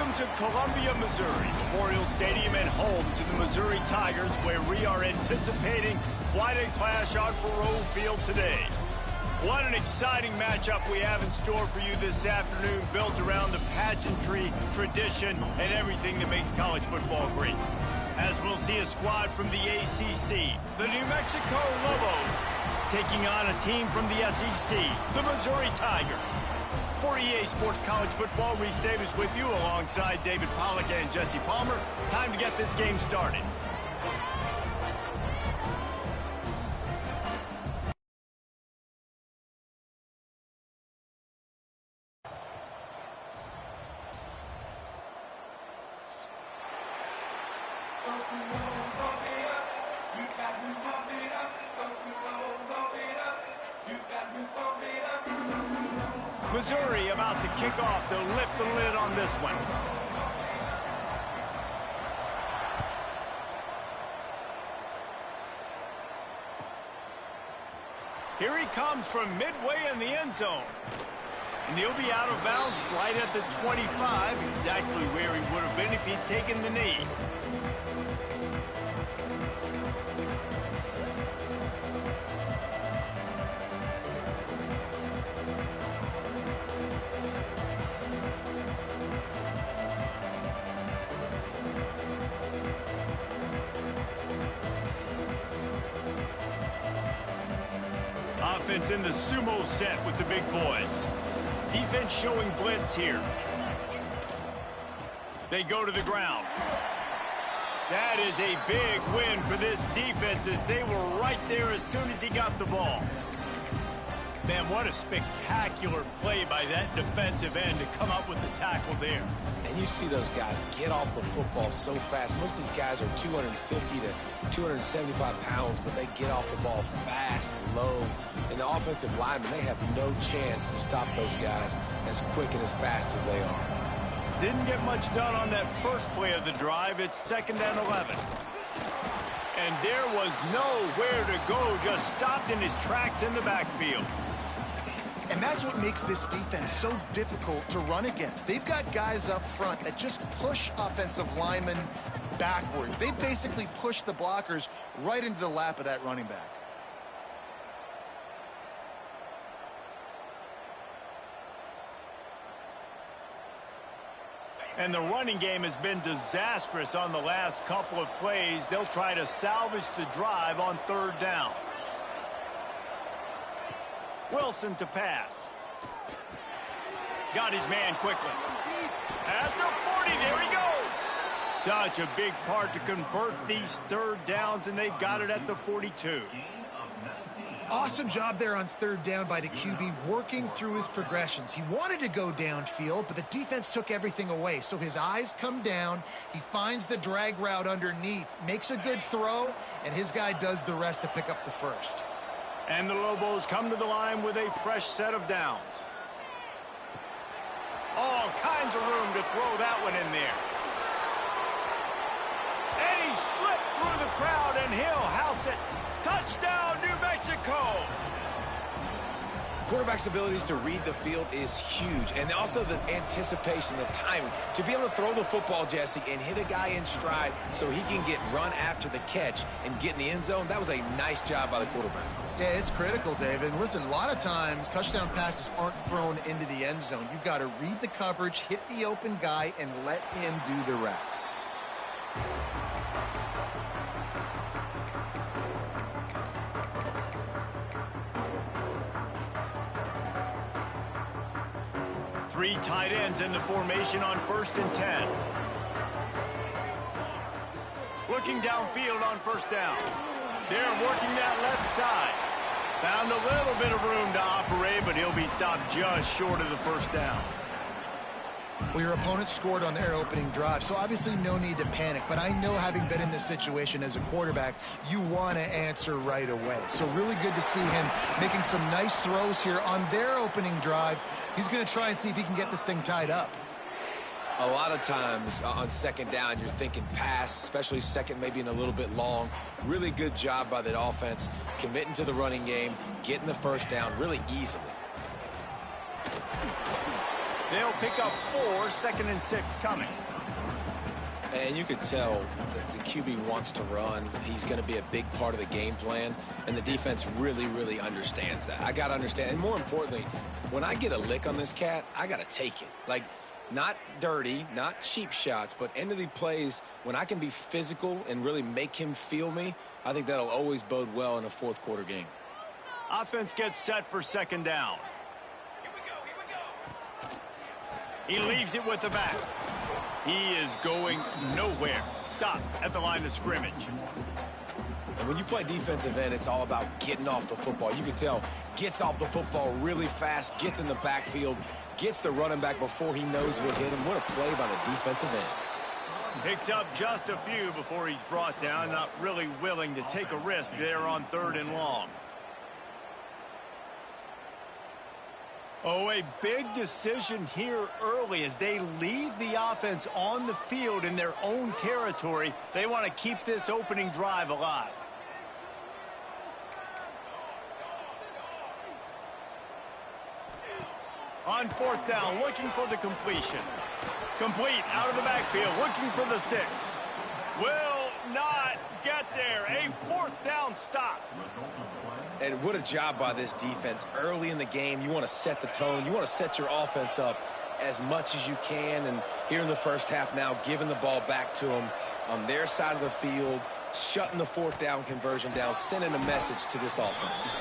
Welcome to Columbia, Missouri, Memorial Stadium and home to the Missouri Tigers, where we are anticipating quite a clash on Faroe Field today. What an exciting matchup we have in store for you this afternoon, built around the pageantry, tradition, and everything that makes college football great. As we'll see a squad from the ACC, the New Mexico Lobos, taking on a team from the SEC, the Missouri Tigers. For EA Sports College Football, Reese Davis with you alongside David Pollack and Jesse Palmer. Time to get this game started. Missouri about to kick off to lift the lid on this one. Here he comes from midway in the end zone. And he'll be out of bounds right at the 25, exactly where he would have been if he'd taken the knee. Offense in the sumo set with the big boys. Defense showing blitz here. They go to the ground. That is a big win for this defense, as they were right there as soon as he got the ball. Man, what a spectacular play by that defensive end to come up with the tackle there. And you see those guys get off the football so fast. Most of these guys are 250 to 275 pounds, but they get off the ball fast, low. And the offensive linemen, they have no chance to stop those guys as quick and as fast as they are. Didn't get much done on that first play of the drive. It's 2nd and 11. And there was nowhere to go, just stopped in his tracks in the backfield. And that's what makes this defense so difficult to run against. They've got guys up front that just push offensive linemen backwards. They basically push the blockers right into the lap of that running back. And the running game has been disastrous on the last couple of plays. They'll try to salvage the drive on 3rd down. Wilson to pass. Got his man quickly. At the 40, there he goes. Such a big part to convert these 3rd downs, and they've got it at the 42. Awesome job there on 3rd down by the QB, working through his progressions. He wanted to go downfield, but the defense took everything away. So his eyes come down. He finds the drag route underneath, makes a good throw, and his guy does the rest to pick up the first. And the Lobos come to the line with a fresh set of downs. All kinds of room to throw that one in there. And he slipped through the crowd, and he'll house it. Touchdown, New Mexico! Quarterback's abilities to read the field is huge, and also the anticipation, the timing. To be able to throw the football, Jesse, and hit a guy in stride so he can get run after the catch and get in the end zone, that was a nice job by the quarterback. Yeah, it's critical, David. And listen, a lot of times touchdown passes aren't thrown into the end zone. You've got to read the coverage, hit the open guy, and let him do the rest. Three tight ends in the formation on 1st and 10. Looking downfield on 1st down. They're working that left side. Found a little bit of room to operate, but he'll be stopped just short of the 1st down. Well, your opponent scored on their opening drive, so obviously no need to panic. But I know, having been in this situation as a quarterback, you want to answer right away. So really good to see him making some nice throws here on their opening drive. He's going to try and see if he can get this thing tied up. A lot of times on 2nd down, you're thinking pass, especially 2nd, maybe in a little bit long. Really good job by the offense, committing to the running game, getting the 1st down really easily. They'll pick up 4, 2nd and 6 coming. And you could tell the QB wants to run. He's going to be a big part of the game plan, and the defense really, really understands that. I got to understand, and more importantly, when I get a lick on this cat, I got to take it. Like, not dirty, not cheap shots, but end of the plays, when I can be physical and really make him feel me, I think that'll always bode well in a fourth quarter game. Offense gets set for 2nd down. He leaves it with the back. He is going nowhere. Stop at the line of scrimmage. And when you play defensive end, it's all about getting off the football. You can tell, gets off the football really fast, gets in the backfield, gets the running back before he knows what hit him. What a play by the defensive end. Picks up just a few before he's brought down. Not really willing to take a risk there on 3rd and long. Oh, a big decision here early as they leave the offense on the field in their own territory. They want to keep this opening drive alive. On 4th down, looking for the completion. Complete out of the backfield, looking for the sticks. Will not get there. A 4th down stop. And what a job by this defense. Early in the game, you want to set the tone. You want to set your offense up as much as you can. And here in the first half now, giving the ball back to them on their side of the field, shutting the 4th down conversion down, sending a message to this offense.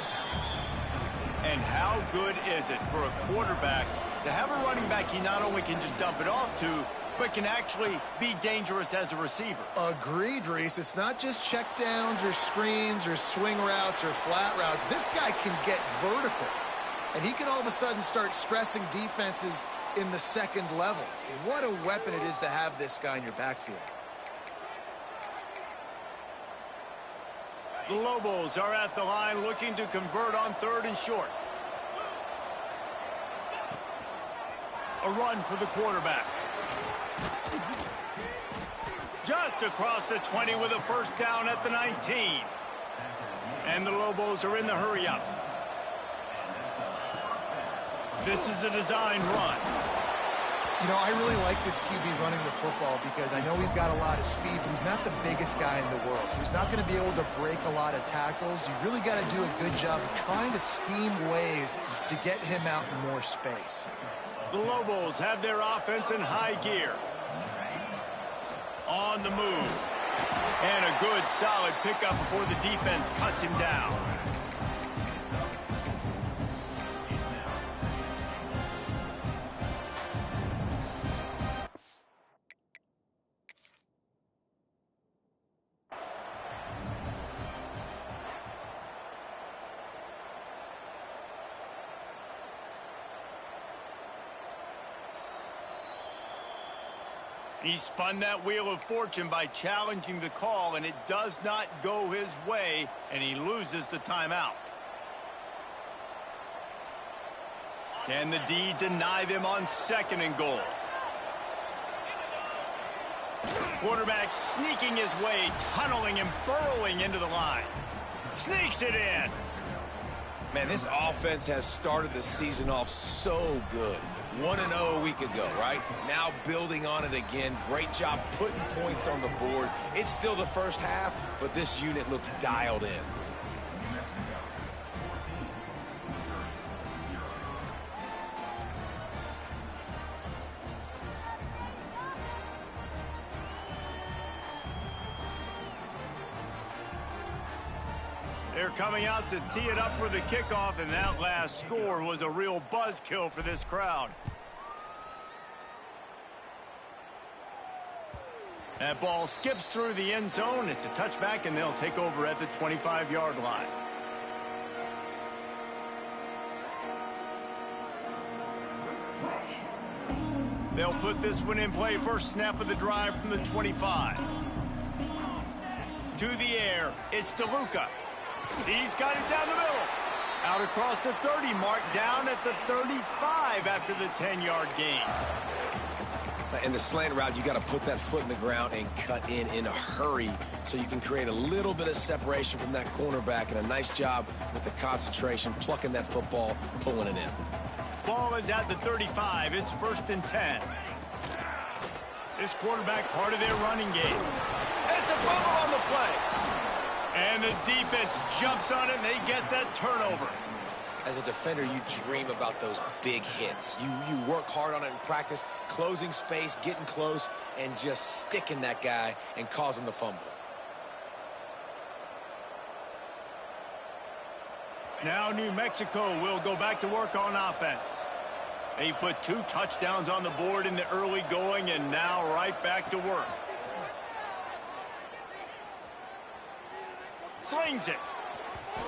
And how good is it for a quarterback to have a running back he not only can just dump it off to, but can actually be dangerous as a receiver? Agreed, Reese. It's not just check downs or screens or swing routes or flat routes. This guy can get vertical, and he can all of a sudden start stressing defenses in the 2nd level. What a weapon it is to have this guy in your backfield. The Lobos are at the line looking to convert on 3rd and short. A run for the quarterback. Just across the 20 with a 1st down at the 19. And the Lobos are in the hurry up. This is a design run. You know, I really like this QB running the football because I know he's got a lot of speed, but he's not the biggest guy in the world. So he's not going to be able to break a lot of tackles. You really got to do a good job of trying to scheme ways to get him out in more space. The Lobos have their offense in high gear. On the move. And a good, solid pickup before the defense cuts him down. He spun that wheel of fortune by challenging the call, and it does not go his way, and he loses the timeout. Can the D deny them on 2nd and goal? Quarterback sneaking his way, tunneling and burrowing into the line. Sneaks it in. Man, this offense has started the season off so good. 1-0 a week ago, right? Now building on it again. Great job putting points on the board. It's still the first half, but this unit looks dialed in. They're coming out to tee it up for the kickoff, and that last score was a real buzzkill for this crowd. That ball skips through the end zone. It's a touchback, and they'll take over at the 25-yard line. They'll put this one in play. First snap of the drive from the 25. To the air, it's DeLuca. He's got it down the middle. Out across the 30 mark, down at the 35 after the 10-yard gain. In the slant route, you got to put that foot in the ground and cut in a hurry so you can create a little bit of separation from that cornerback, and a nice job with the concentration, plucking that football, pulling it in. Ball is at the 35. It's 1st and 10. This quarterback part of their running game. It's a fumble on the play. And the defense jumps on it, and they get that turnover. As a defender, you dream about those big hits. You work hard on it in practice, closing space, getting close, and just sticking that guy and causing the fumble. Now New Mexico will go back to work on offense. They put 2 touchdowns on the board in the early going, and now right back to work. Slings it.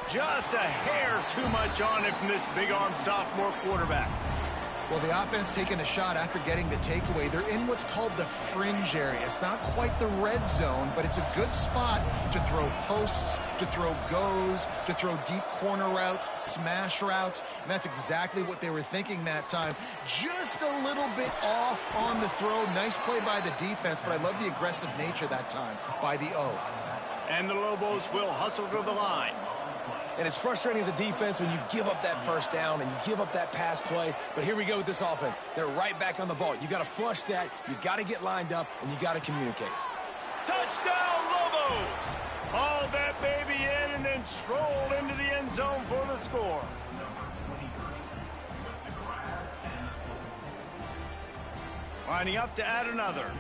Just a hair too much on it from this big-armed sophomore quarterback. Well, the offense taking a shot after getting the takeaway. They're in what's called the fringe area. It's not quite the red zone, but it's a good spot to throw posts, to throw goes, to throw deep corner routes, smash routes, and that's exactly what they were thinking that time. Just a little bit off on the throw. Nice play by the defense, but I love the aggressive nature that time by the O. And the Lobos will hustle to the line. And it's frustrating as a defense when you give up that first down and you give up that pass play. But here we go with this offense. They're right back on the ball. You got to flush that. You got to get lined up, and you got to communicate. Touchdown, Lobos! Haul that baby in and then stroll into the end zone for the score. Lining up to add another.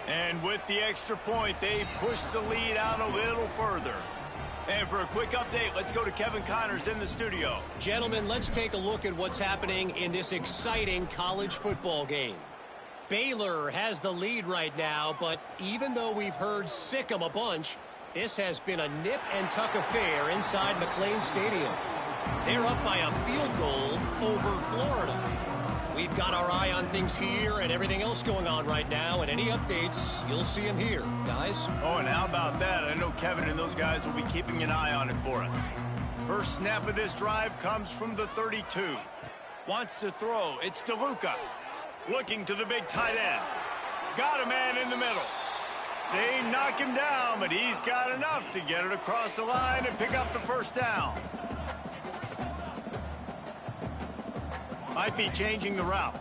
And with the extra point, they push the lead out a little further. And for a quick update, let's go to Kevin Connors in the studio. Gentlemen, let's take a look at what's happening in this exciting college football game. Baylor has the lead right now, but even though we've heard sick 'em a bunch, this has been a nip-and-tuck affair inside McLean Stadium. They're up by a field goal over Florida. We've got our eye on things here and everything else going on right now, and any updates, you'll see them here, guys. Oh, and how about that? I know Kevin and those guys will be keeping an eye on it for us. First snap of this drive comes from the 32. Wants to throw. It's DeLuca. Looking to the big tight end. Got a man in the middle. They knock him down, but he's got enough to get it across the line and pick up the first down. Might be changing the route.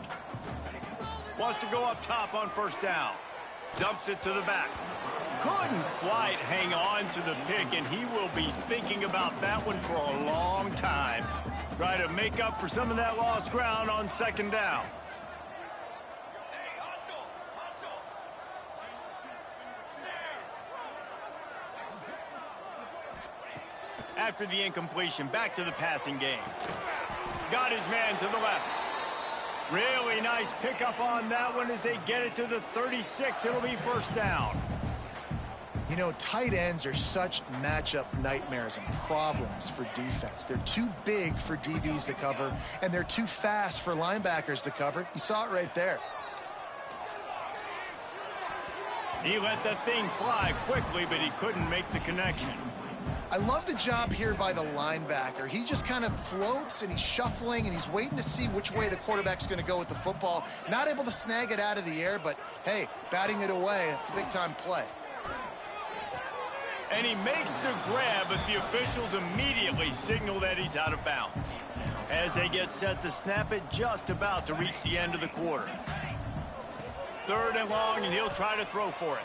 Wants to go up top on first down. Dumps it to the back. Couldn't quite hang on to the pick, and he will be thinking about that one for a long time. Try to make up for some of that lost ground on second down. After the incompletion, back to the passing game. Got his man to the left. Really nice pickup on that one as they get it to the 36. It'll be first down. You know, tight ends are such matchup nightmares and problems for defense. They're too big for DBs to cover, and they're too fast for linebackers to cover. You saw it right there. He let that thing fly quickly, but he couldn't make the connection. I love the job here by the linebacker. He just kind of floats, and he's shuffling, and he's waiting to see which way the quarterback's going to go with the football. Not able to snag it out of the air, but, hey, batting it away, it's a big-time play. And he makes the grab, but the officials immediately signal that he's out of bounds. As they get set to snap it, just about to reach the end of the quarter. 3rd and long, and he'll try to throw for it.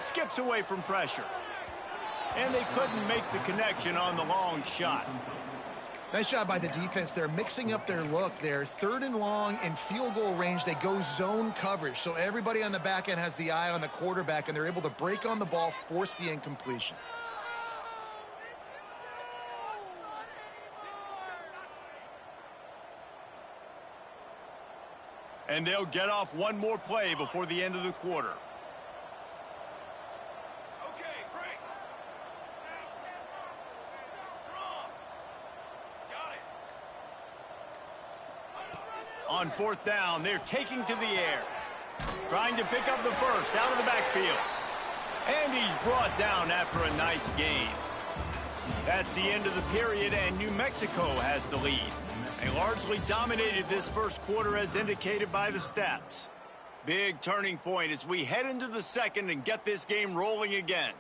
Skips away from pressure. And they couldn't make the connection on the long shot. Nice job by the defense. They're mixing up their look. They're 3rd and long in field goal range. They go zone coverage. So everybody on the back end has the eye on the quarterback, and they're able to break on the ball, force the incompletion. And they'll get off one more play before the end of the quarter. On 4th down, they're taking to the air. Trying to pick up the first out of the backfield. And he's brought down after a nice gain. That's the end of the period, and New Mexico has the lead. They largely dominated this first quarter as indicated by the stats. Big turning point as we head into the second and get this game rolling again.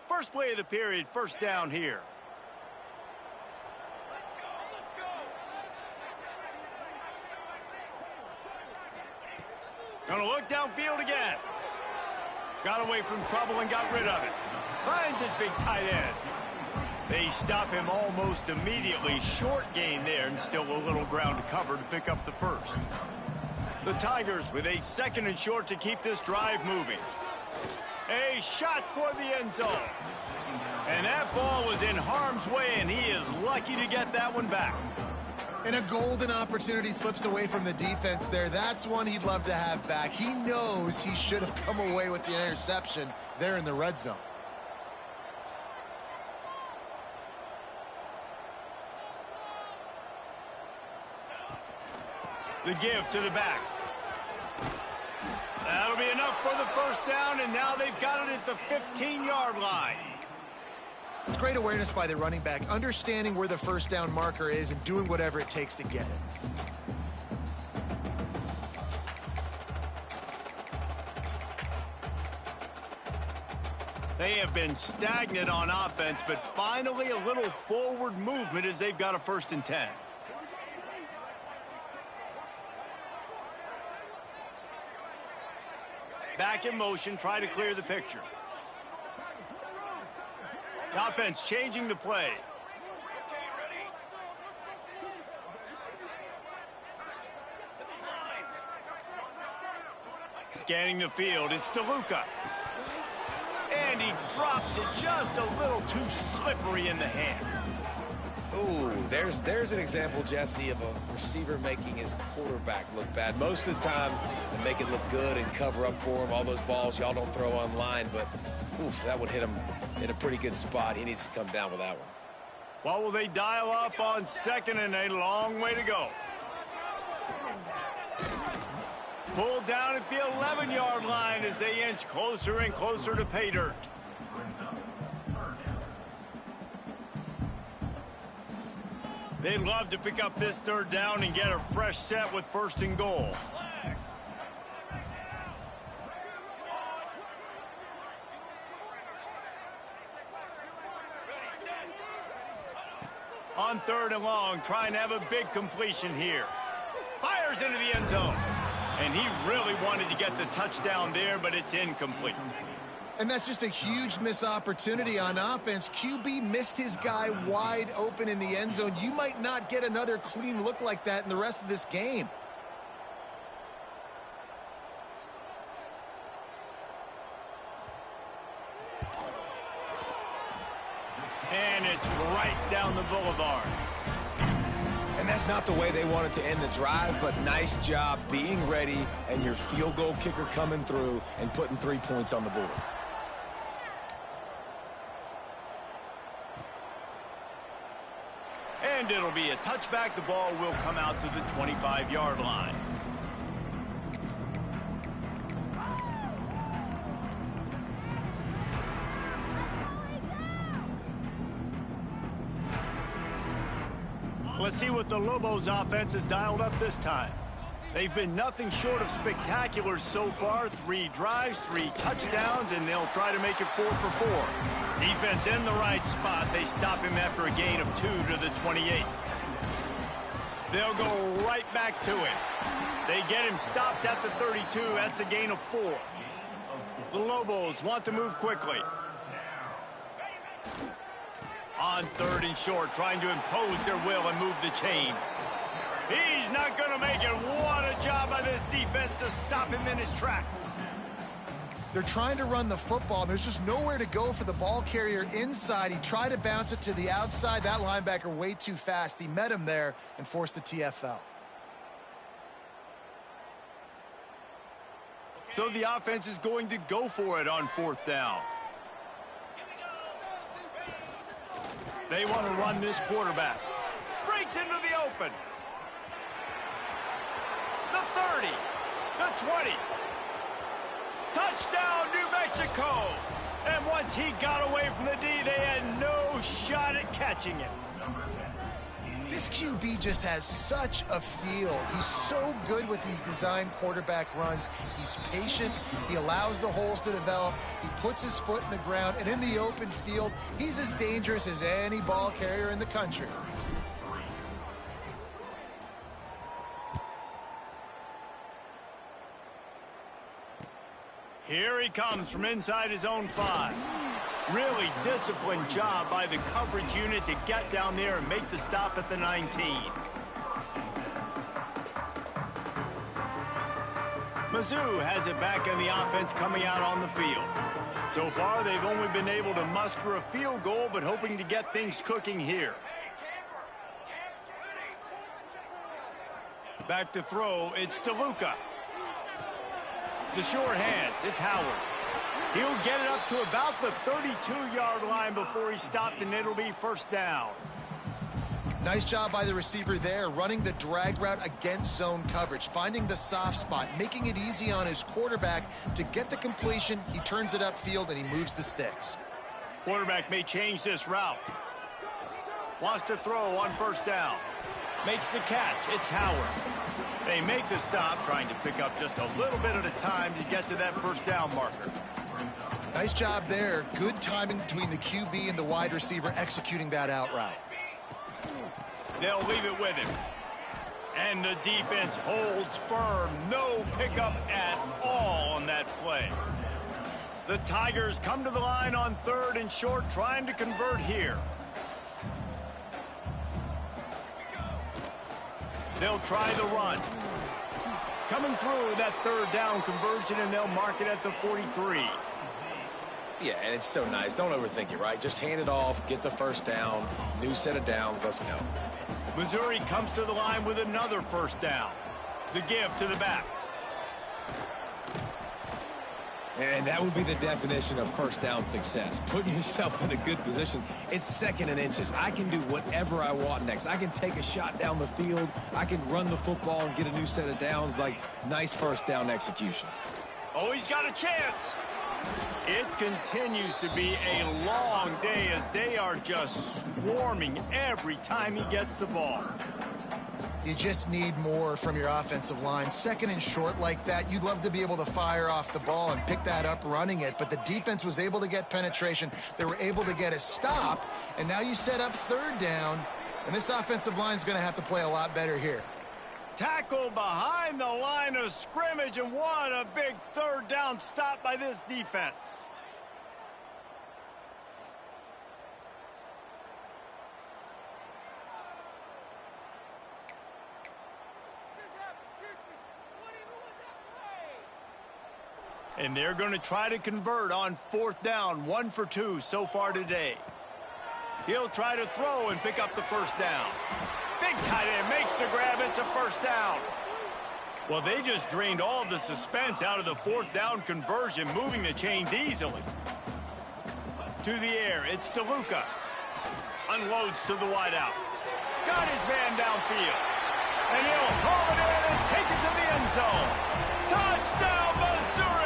First play of the period, first down here. Gonna look downfield again. Got away from trouble and got rid of it. Finds his big tight end. They stop him almost immediately. Short gain there and still a little ground to cover to pick up the first. The Tigers with a 2nd and short to keep this drive moving. A shot toward the end zone. And that ball was in harm's way, and he is lucky to get that one back. And a golden opportunity slips away from the defense there. That's one he'd love to have back. He knows he should have come away with the interception there in the red zone. The give to the back. That'll be enough for the first down, and now they've got it at the 15-yard line. It's great awareness by the running back, understanding where the first down marker is and doing whatever it takes to get it. They have been stagnant on offense, but finally a little forward movement as they've got a 1st and 10. Back in motion, try to clear the picture. The offense changing the play. Scanning the field, it's DeLuca. And he drops it just a little too slippery in the hands. Ooh, there's an example, Jesse, of a receiver making his quarterback look bad. Most of the time, they make it look good and cover up for him. All those balls y'all don't throw online, but oof, that would hit him in a pretty good spot. He needs to come down with that one. What will they dial up on 2nd and a long way to go? Pulled down at the 11-yard line as they inch closer and closer to pay dirt. They'd love to pick up this 3rd down and get a fresh set with 1st and goal. On 3rd and long, trying to have a big completion here. Fires into the end zone. And he really wanted to get the touchdown there, but it's incomplete. And that's just a huge missed opportunity on offense. QB missed his guy wide open in the end zone. You might not get another clean look like that in the rest of this game. And it's right down the boulevard. And that's not the way they wanted to end the drive, but nice job being ready and your field goal kicker coming through and putting 3 points on the board. And it'll be a touchback. The ball will come out to the 25-yard line. Let's see what the Lobos offense has dialed up this time. They've been nothing short of spectacular so far. 3 drives, 3 touchdowns, and they'll try to make it 4 for 4. Defense in the right spot. They stop him after a gain of 2 to the 28. They'll go right back to him. They get him stopped at the 32. That's a gain of 4. The Lobos want to move quickly. On 3rd and short, trying to impose their will and move the chains. He's not going to make it. What a job by this defense to stop him in his tracks. They're trying to run the football, and there's just nowhere to go for the ball carrier inside. He tried to bounce it to the outside. That linebacker way too fast. He met him there and forced the TFL. So the offense is going to go for it on 4th down. They want to run this quarterback. Breaks into the open. The 30. The 20. Touchdown, New Mexico. And once he got away from the D, they had no shot at catching him. This QB just has such a feel. He's so good with these design quarterback runs. He's patient. He allows the holes to develop. He puts his foot in the ground. And in the open field, he's as dangerous as any ball carrier in the country. Here he comes from inside his own 5. Really disciplined job by the coverage unit to get down there and make the stop at the 19. Mizzou has it back in the offense coming out on the field. So far, they've only been able to muster a field goal, but hoping to get things cooking here. Back to throw, it's DeLuca. The short hands, it's Howard. He'll get it up to about the 32-yard line before he's stopped, and it'll be first down. Nice job by the receiver there, running the drag route against zone coverage, finding the soft spot, making it easy on his quarterback to get the completion. He turns it upfield, and he moves the sticks. Quarterback may change this route. Wants to throw on first down. Makes the catch. It's Howard. They make the stop, trying to pick up just a little bit at a time to get to that first down marker. Nice job there. Good timing between the QB and the wide receiver executing that out route. They'll leave it with him. And the defense holds firm. No pickup at all on that play. The Tigers come to the line on 3rd and short, trying to convert here. They'll try the run. Coming through that 3rd down conversion, and they'll mark it at the 43. Yeah, and it's so nice. Don't overthink it, right? Just hand it off, get the first down, new set of downs, let's go. Missouri comes to the line with another first down. The give to the back. And that would be the definition of first down success. Putting yourself in a good position. It's 2nd and inches. I can do whatever I want next. I can take a shot down the field. I can run the football and get a new set of downs. Like, nice first down execution. Oh, he's got a chance. It continues to be a long day as they are just swarming every time he gets the ball. You just need more from your offensive line. 2nd and short like that, you'd love to be able to fire off the ball and pick that up running it, but the defense was able to get penetration. They were able to get a stop, and now you set up 3rd down, and this offensive line is going to have to play a lot better here. Tackle behind the line of scrimmage, and what a big 3rd down stop by this defense. And they're going to try to convert on 4th down. 1 for 2 so far today. He'll try to throw and pick up the first down. Big tight end makes the grab. It's a first down. Well, they just drained all of the suspense out of the 4th down conversion, moving the chains easily. To the air, it's DeLuca. Unloads to the wideout. Got his man downfield. And he'll haul it in and take it to the end zone. Touchdown, Missouri!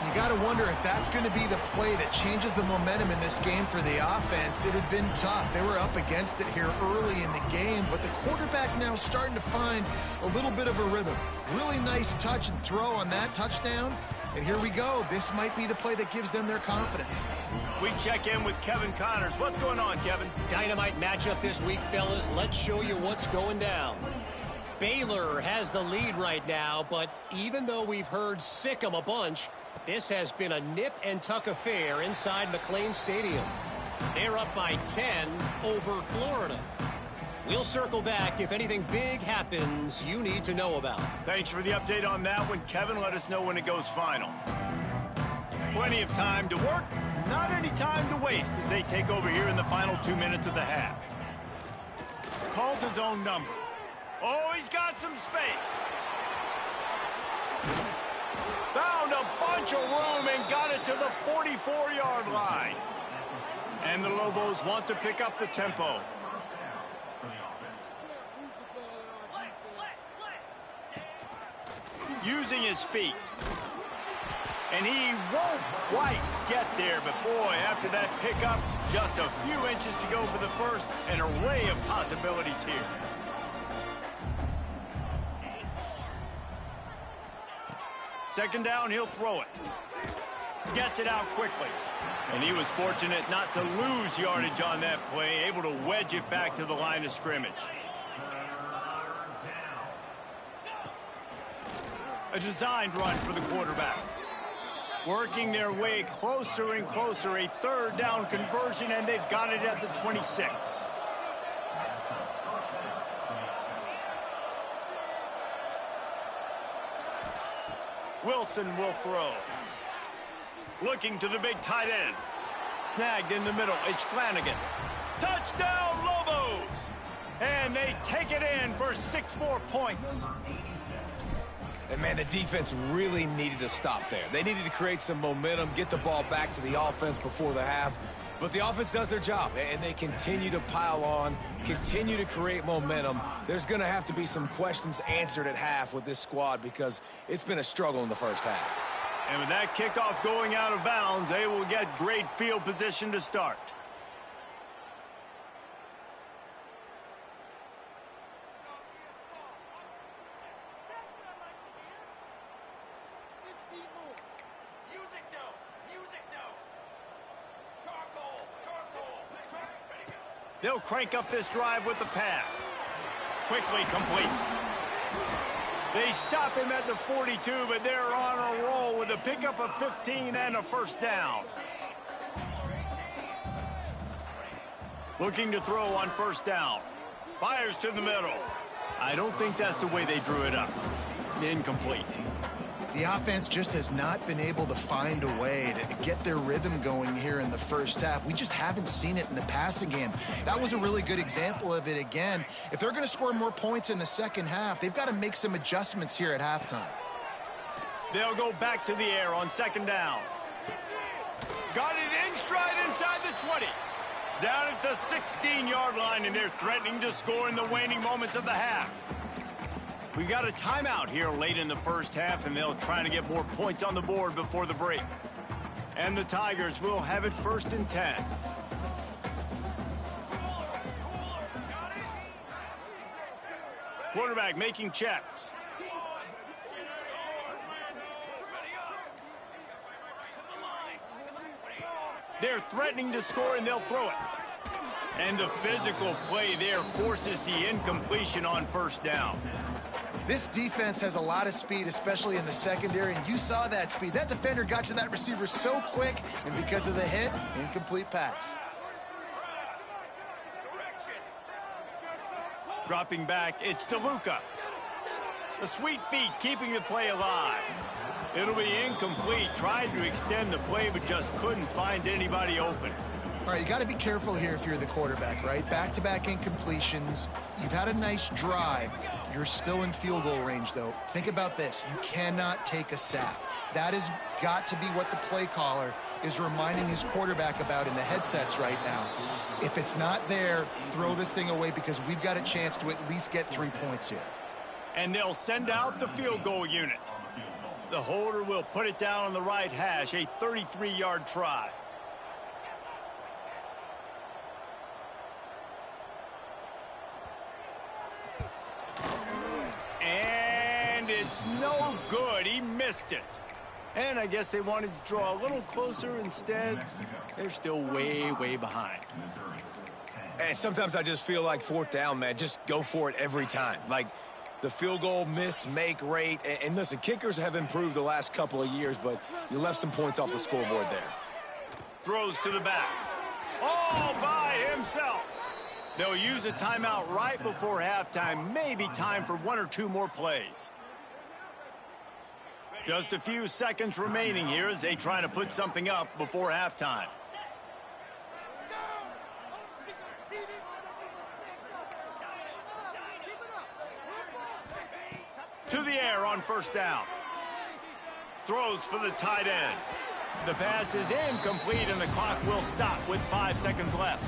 You got to wonder if that's going to be the play that changes the momentum in this game for the offense. It had been tough. They were up against it here early in the game, but the quarterback now starting to find a little bit of a rhythm. Really nice touch and throw on that touchdown. And here we go. This might be the play that gives them their confidence. We check in with Kevin Connors. What's going on, Kevin? Dynamite matchup this week, fellas. Let's show you what's going down. Baylor has the lead right now, but even though we've heard sick 'em a bunch, this has been a nip-and-tuck affair inside McLean Stadium. They're up by 10 over Florida. We'll circle back if anything big happens you need to know about. Thanks for the update on that one, Kevin. Let us know when it goes final. Plenty of time to work, not any time to waste as they take over here in the final 2 minutes of the half. Calls his own number. Oh, he's got some space. Found a bunch of room and got it to the 44-yard line. And the Lobos want to pick up the tempo. Using his feet. And he won't quite get there, but boy, after that pickup, just a few inches to go for the first, an array of possibilities here. Second down, he'll throw it. Gets it out quickly. And he was fortunate not to lose yardage on that play, able to wedge it back to the line of scrimmage. A designed run for the quarterback. Working their way closer and closer. A third down conversion, and they've got it at the 26. Wilson will throw. Looking to the big tight end. Snagged in the middle. It's Flanagan. Touchdown, Lobos! And they take it in for 6 more points. And, man, the defense really needed to stop there. They needed to create some momentum, get the ball back to the offense before the half. But the offense does their job, and they continue to pile on, continue to create momentum. There's going to have to be some questions answered at half with this squad because it's been a struggle in the first half. And with that kickoff going out of bounds, they will get great field position to start. They'll crank up this drive with the pass. Quickly complete. They stop him at the 42, but they're on a roll with a pickup of 15 and a first down. Looking to throw on first down. Fires to the middle. I don't think that's the way they drew it up. Incomplete. The offense just has not been able to find a way to get their rhythm going here in the first half. We just haven't seen it in the passing game. That was a really good example of it again. If they're going to score more points in the second half, they've got to make some adjustments here at halftime. They'll go back to the air on second down. Got it in stride inside the 20. Down at the 16-yard line, and they're threatening to score in the waning moments of the half. We got a timeout here late in the first half, and they'll try to get more points on the board before the break. And the Tigers will have it 1st and 10. Quarterback making checks. They're threatening to score, and they'll throw it. And the physical play there forces the incompletion on first down. This defense has a lot of speed, especially in the secondary, and you saw that speed. That defender got to that receiver so quick, and because of the hit, incomplete pass. Dropping back, it's DeLuca. The sweet feet keeping the play alive. It'll be incomplete. Tried to extend the play, but just couldn't find anybody open. All right, you got to be careful here if you're the quarterback, right? Back-to-back incompletions. You've had a nice drive. You're still in field goal range, though. Think about this. You cannot take a sack. That has got to be what the play caller is reminding his quarterback about in the headsets right now. If it's not there, throw this thing away because we've got a chance to at least get 3 points here. And they'll send out the field goal unit. The holder will put it down on the right hash, a 33-yard try. And it's no good. He missed it. And I guess they wanted to draw a little closer. Instead, they're still way, way behind. And sometimes I just feel like 4th down, man. Just go for it every time. Like the field goal miss-make rate. And listen, kickers have improved the last couple of years, but you left some points off the scoreboard there. Throws to the back. All by himself. They'll use a timeout right before halftime. Maybe time for 1 or 2 more plays. Just a few seconds remaining here as they try to put something up before halftime. To the air on first down. Throws for the tight end. The pass is incomplete, and the clock will stop with 5 seconds left.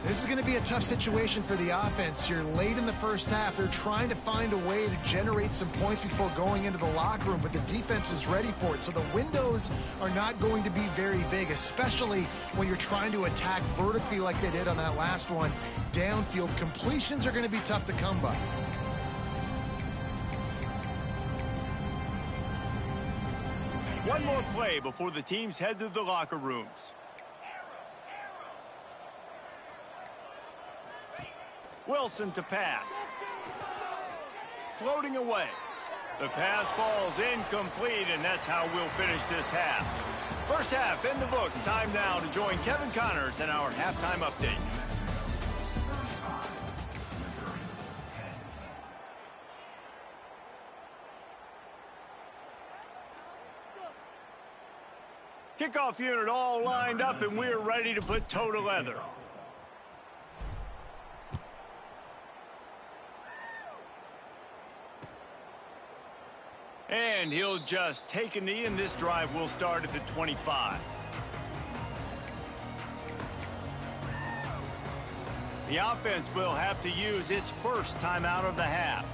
This is going to be a tough situation for the offense here. Late in the first half, they're trying to find a way to generate some points before going into the locker room, but the defense is ready for it. So the windows are not going to be very big, especially when you're trying to attack vertically like they did on that last one. Downfield completions are going to be tough to come by. One more play before the teams head to the locker rooms. Wilson to pass. Floating away. The pass falls incomplete, and that's how we'll finish this half. First half in the books. Time now to join Kevin Connors in our halftime update. Kickoff unit all lined up, and we're ready to put toe to leather. And he'll just take a knee, and this drive will start at the 25. The offense will have to use its first timeout of the half.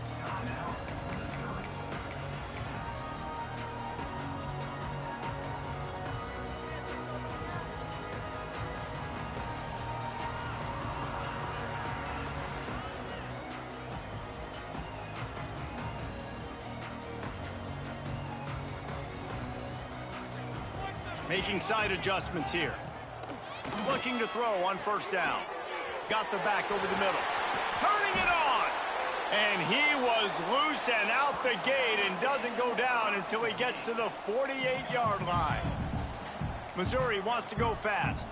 Making side adjustments here. Looking to throw on first down. Got the back over the middle. Turning it on! And he was loose and out the gate and doesn't go down until he gets to the 48-yard line. Missouri wants to go fast.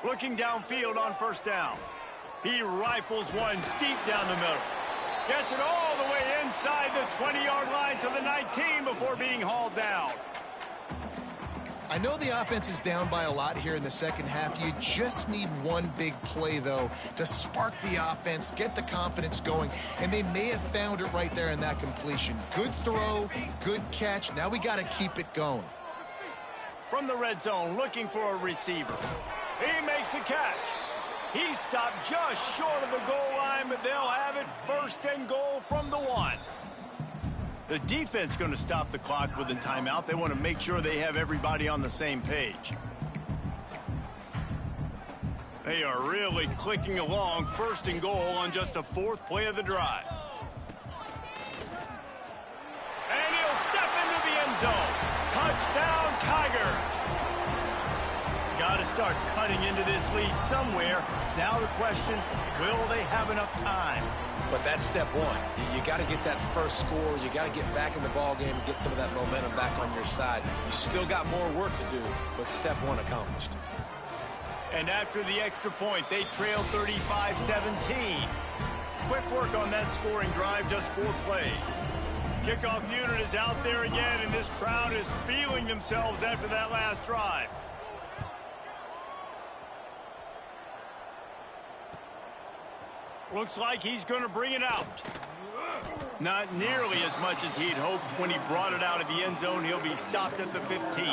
Looking downfield on first down. He rifles one deep down the middle. Gets it all the way inside the 20-yard line to the 19 before being hauled down. I know the offense is down by a lot here in the second half. You just need one big play, though, to spark the offense, get the confidence going, and they may have found it right there in that completion. Good throw, good catch. Now we got to keep it going. From the red zone, looking for a receiver. He makes a catch. He stopped just short of the goal line, but they'll have it first and goal from the 1. The defense going to stop the clock with a timeout. They want to make sure they have everybody on the same page. They are really clicking along, first and goal on just the 4th play of the drive. And he'll step into the end zone. Touchdown, Tigers. Got to start cutting into this lead somewhere. Now the question, will they have enough time? But that's step one. You got to get that first score. You got to get back in the ball game and get some of that momentum back on your side. You still got more work to do, but step one accomplished. And after the extra point, they trail 35-17. Quick work on that scoring drive, just 4 plays. Kickoff unit is out there again, and this crowd is feeling themselves after that last drive. Looks like he's going to bring it out. Not nearly as much as he'd hoped when he brought it out of the end zone. He'll be stopped at the 15.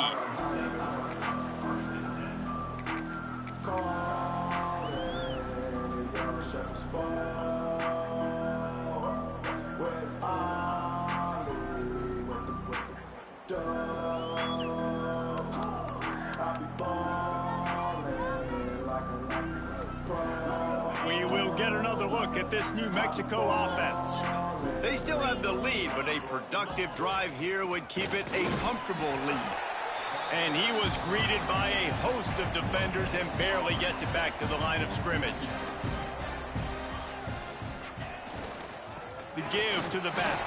We will get another look at this New Mexico offense. They still have the lead, but a productive drive here would keep it a comfortable lead. And he was greeted by a host of defenders and barely gets it back to the line of scrimmage. The give to the back.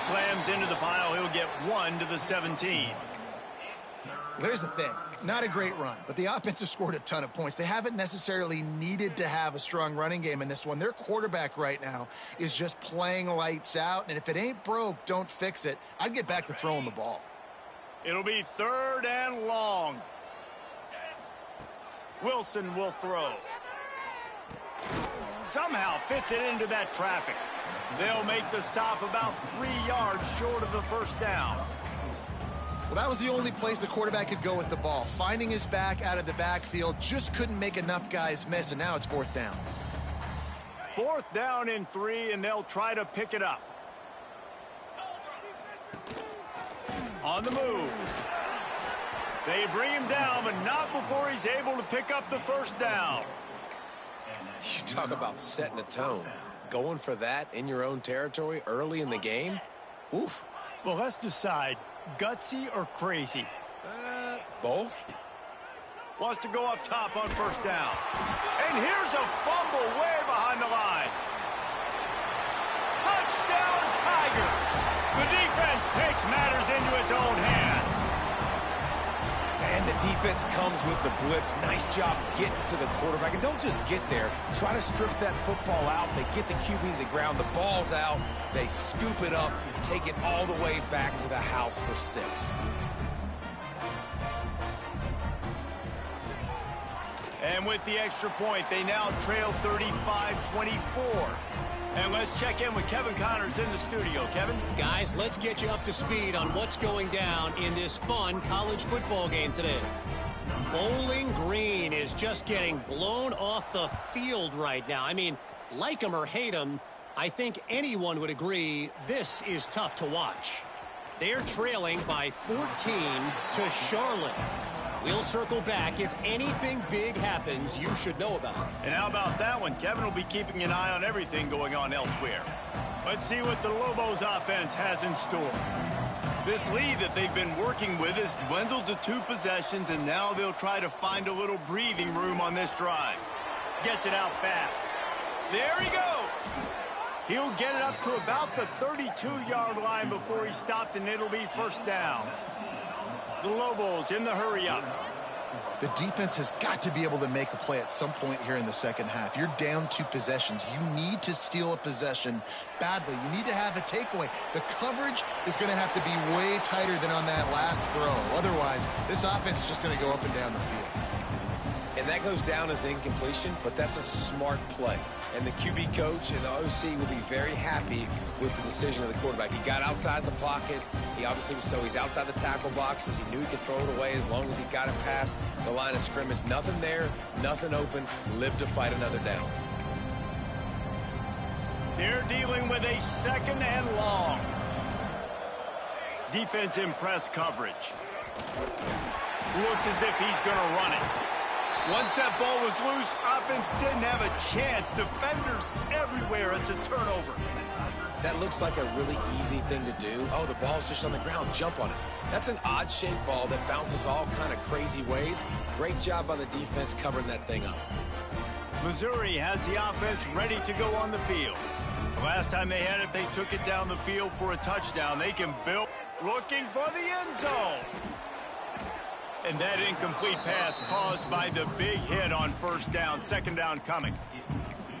Slams into the pile. He'll get 1 to the 17. There's the thing. Not a great run, but the offense has scored a ton of points. They haven't necessarily needed to have a strong running game in this one. Their quarterback right now is just playing lights out, and if it ain't broke, don't fix it. I'd get back to throwing the ball. It'll be 3rd and long. Wilson will throw. Somehow fits it into that traffic. They'll make the stop about 3 yards short of the first down. Well, that was the only place the quarterback could go with the ball. Finding his back out of the backfield, just couldn't make enough guys miss, and now it's 4th down. 4th down and 3, and they'll try to pick it up. On the move. They bring him down, but not before he's able to pick up the first down. You talk about setting a tone. Going for that in your own territory early in the game? Oof. Well, let's decide, gutsy or crazy? Both. Wants to go up top on first down. And here's a fumble way behind the line. Touchdown, Tigers! The defense takes matters into its own hands. And the defense comes with the blitz. Nice job getting to the quarterback. And don't just get there. Try to strip that football out. They get the QB to the ground. The ball's out. They scoop it up, take it all the way back to the house for 6. And with the extra point, they now trail 35-24. And let's check in with Kevin Connors in the studio. Kevin? Guys, let's get you up to speed on what's going down in this fun college football game today. Bowling Green is just getting blown off the field right now. I mean, like him or hate him, I think anyone would agree this is tough to watch. They're trailing by 14 to Charlotte. We'll circle back. If anything big happens, you should know about it. And how about that one? Kevin will be keeping an eye on everything going on elsewhere. Let's see what the Lobos offense has in store. This lead that they've been working with has dwindled to 2 possessions, and now they'll try to find a little breathing room on this drive. Gets it out fast. There he goes. He'll get it up to about the 32-yard line before he stopped, and it'll be first down. The Lobos in the hurry-up. The defense has got to be able to make a play at some point here in the second half. You're down 2 possessions. You need to steal a possession badly. You need to have a takeaway. The coverage is going to have to be way tighter than on that last throw. Otherwise, this offense is just going to go up and down the field. And that goes down as incompletion, but that's a smart play. And the QB coach and the OC will be very happy with the decision of the quarterback. He got outside the pocket. He obviously was he's outside the tackle boxes. He knew he could throw it away as long as he got it past the line of scrimmage. Nothing there, nothing open. Live to fight another down. They're dealing with a 2nd and long. Defense in press coverage. Looks as if he's going to run it. Once that ball was loose, offense didn't have a chance. Defenders everywhere. It's a turnover. That looks like a really easy thing to do. Oh, the ball's just on the ground. Jump on it. That's an odd-shaped ball that bounces all kind of crazy ways. Great job by the defense covering that thing up. Missouri has the offense ready to go on the field. The last time they had it, they took it down the field for a touchdown. They can build, looking for the end zone. And that incomplete pass caused by the big hit on first down. 2nd down coming.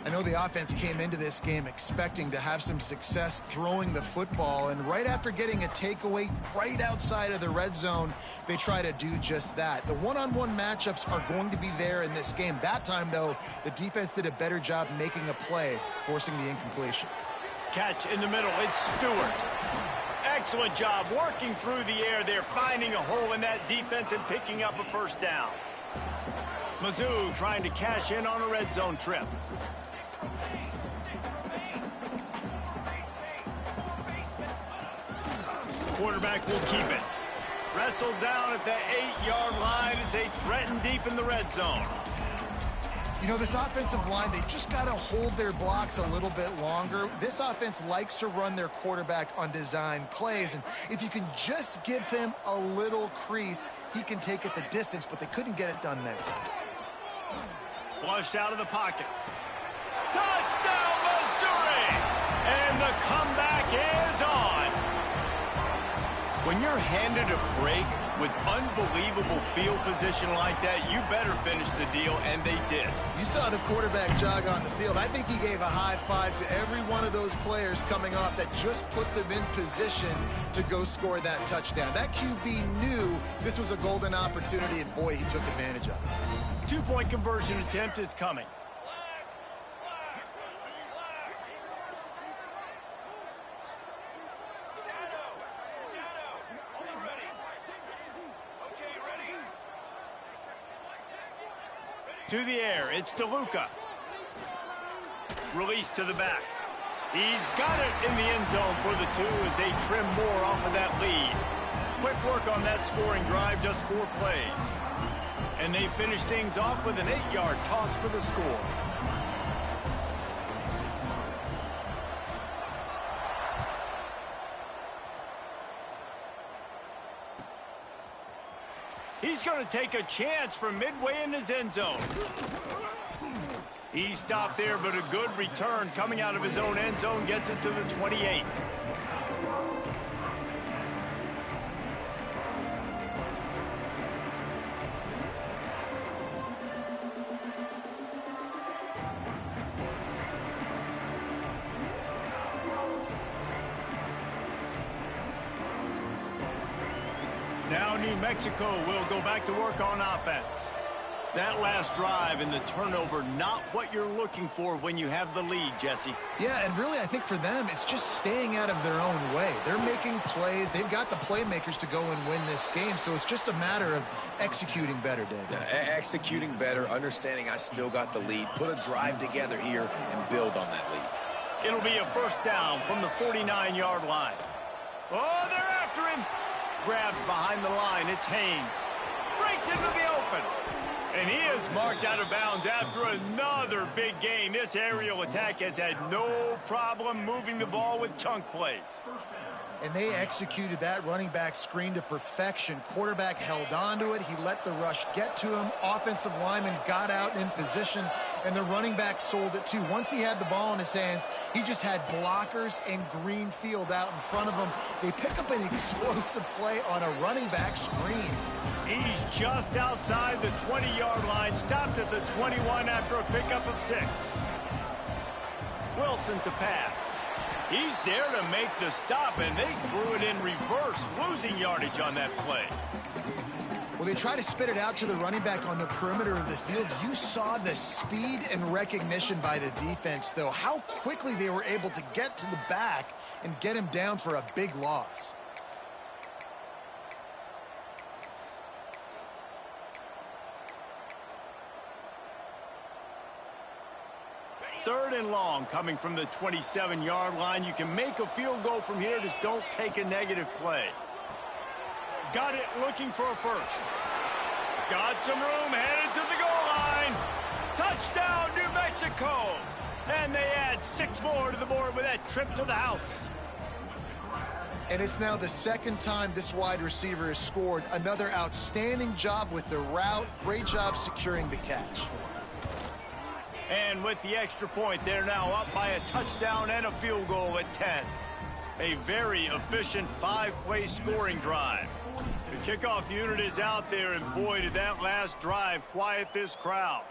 I know the offense came into this game expecting to have some success throwing the football, and right after getting a takeaway right outside of the red zone, they try to do just that. The one-on-one matchups are going to be there in this game. That time, though, the defense did a better job making a play, forcing the incompletion. Catch in the middle. It's Stewart. Excellent job working through the air. They're finding a hole in that defense and picking up a first down. Mizzou trying to cash in on a red zone trip. Quarterback will keep it. Wrestled down at the 8-yard line as they threaten deep in the red zone. You know, this offensive line, they've just got to hold their blocks a little bit longer. This offense likes to run their quarterback on design plays, and if you can just give him a little crease, he can take it the distance, but they couldn't get it done there. Flushed out of the pocket. Touchdown, Missouri! And the comeback is on. When you're handed a break with unbelievable field position like that, you better finish the deal, and they did. You saw the quarterback jog on the field. I think he gave a high five to every one of those players coming off that just put them in position to go score that touchdown. That QB knew this was a golden opportunity, and boy, he took advantage of it. 2-point conversion attempt is coming. To the air, it's DeLuca. Release to the back. He's got it in the end zone for the 2 as they trim more off of that lead. Quick work on that scoring drive, just 4 plays. And they finish things off with an 8-yard toss for the score. He's going to take a chance from midway in his end zone. He stopped there, but a good return coming out of his own end zone gets it to the 28. Now New Mexico will go back to work on offense. That last drive and the turnover, not what you're looking for when you have the lead, Jesse. Yeah, and really, I think for them, it's just staying out of their own way. They're making plays. They've got the playmakers to go and win this game, so it's just a matter of executing better, Dave. Executing better, understanding I still got the lead, put a drive together here, and build on that lead. It'll be a first down from the 49-yard line. Oh, they're after him. Grabbed behind the line. It's Haynes. Breaks into the open. And he is marked out of bounds after another big gain. This aerial attack has had no problem moving the ball with chunk plays. And they executed that running back screen to perfection. Quarterback held on to it. He let the rush get to him. Offensive lineman got out in position, and the running back sold it too. Once he had the ball in his hands, he just had blockers and green field out in front of him. They pick up an explosive play on a running back screen. He's just outside the 20-yard line, stopped at the 21 after a pickup of 6. Wilson to pass. He's there to make the stop, and they threw it in reverse, losing yardage on that play. Well, they try to spit it out to the running back on the perimeter of the field. You saw the speed and recognition by the defense, though, how quickly they were able to get to the back and get him down for a big loss. Third and long coming from the 27-yard line. You can make a field goal from here. Just don't take a negative play. Got it looking for a first. Got some room headed to the goal line. Touchdown, New Mexico. And they add 6 more to the board with that trip to the house. And it's now the second time this wide receiver has scored. Another outstanding job with the route. Great job securing the catch. And with the extra point, they're now up by a touchdown and a field goal at 10. A very efficient 5-play scoring drive. The kickoff unit is out there, and boy, did that last drive quiet this crowd.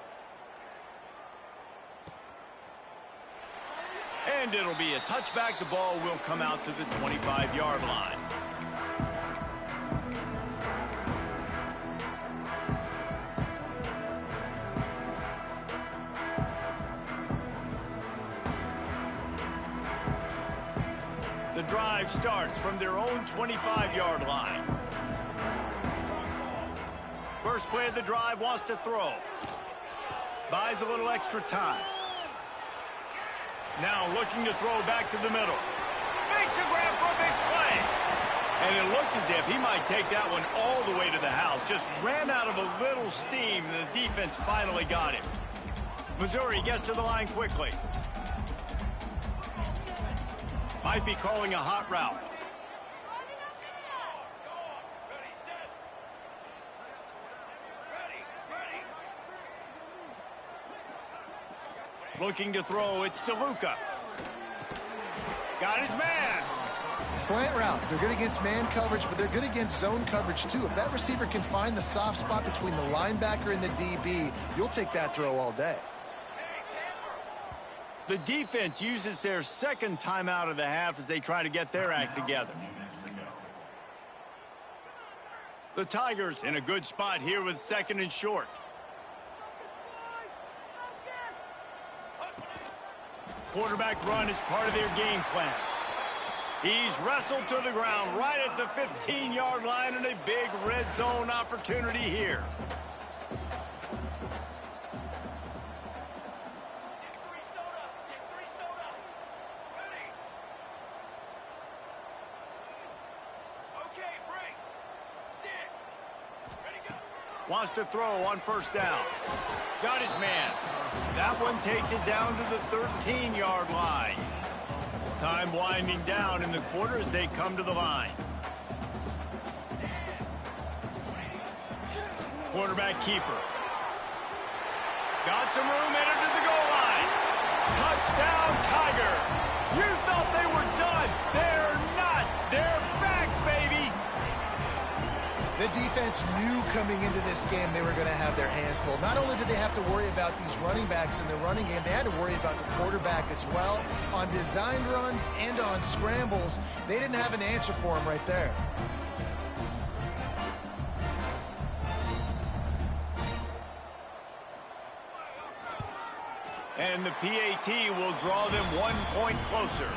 And it'll be a touchback. The ball will come out to the 25-yard line. The drive starts from their own 25-yard line. First play of the drive, wants to throw. Buys a little extra time. Now looking to throw back to the middle. Makes a grab for a big play. And it looked as if he might take that one all the way to the house. Just ran out of a little steam, and the defense finally got him. Missouri gets to the line quickly. Might be calling a hot route. Looking to throw, it's DeLuca. Got his man. Slant routes, they're good against man coverage, but they're good against zone coverage too. If that receiver can find the soft spot between the linebacker and the DB, you'll take that throw all day. The defense uses their second timeout of the half as they try to get their act together. The Tigers in a good spot here with second and short. Quarterback run is part of their game plan. He's wrestled to the ground right at the 15-yard line, and a big red zone opportunity here. Wants to throw on first down. Got his man. That one takes it down to the 13-yard line. Time winding down in the quarter as they come to the line. quarterback keeper. Got some room, entered to the goal line. Touchdown, Tigers. You thought they were done. They're not. They're back, baby. The defense knew coming into this game they were going to have their hands full. Not only did they have to worry about these running backs in the running game, they had to worry about the quarterback as well. On designed runs and on scrambles, they didn't have an answer for him right there. And the PAT will draw them 1 point closer.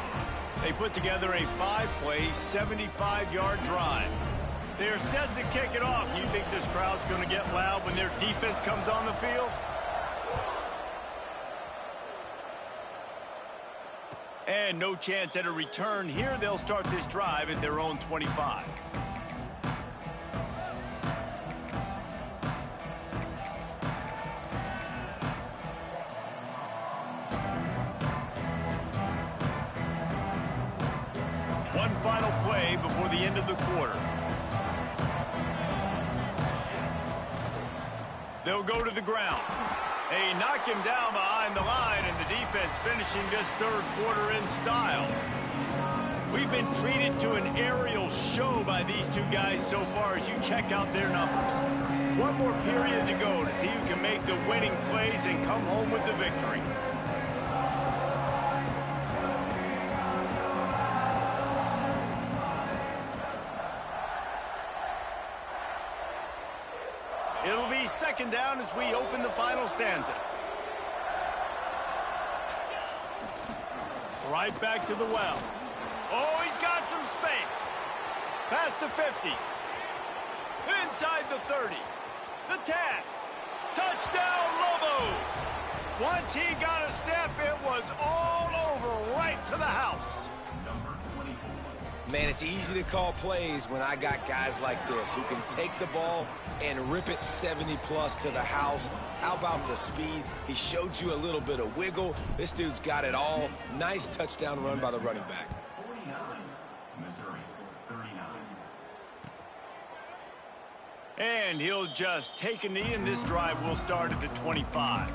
They put together a 5-play, 75-yard drive. They're set to kick it off. You think this crowd's going to get loud when their defense comes on the field? And no chance at a return here. They'll start this drive at their own 25. One final play before the end of the quarter. They'll go to the ground. They knock him down behind the line, and the defense finishing this third quarter in style. We've been treated to an aerial show by these two guys so far as you check out their numbers. One more period to go to see who can make the winning plays and come home with the victory. It'll be second down as we open the final stanza. Right back to the well. Oh, he's got some space. Past the 50. Inside the 30. The 10. Touchdown, Lobos. Once he got a step, it was all over right to the house. Man, it's easy to call plays when I got guys like this who can take the ball and rip it 70-plus to the house. How about the speed? He showed you a little bit of wiggle. This dude's got it all. Nice touchdown run by the running back. And he'll just take a knee, and this drive will start at the 25.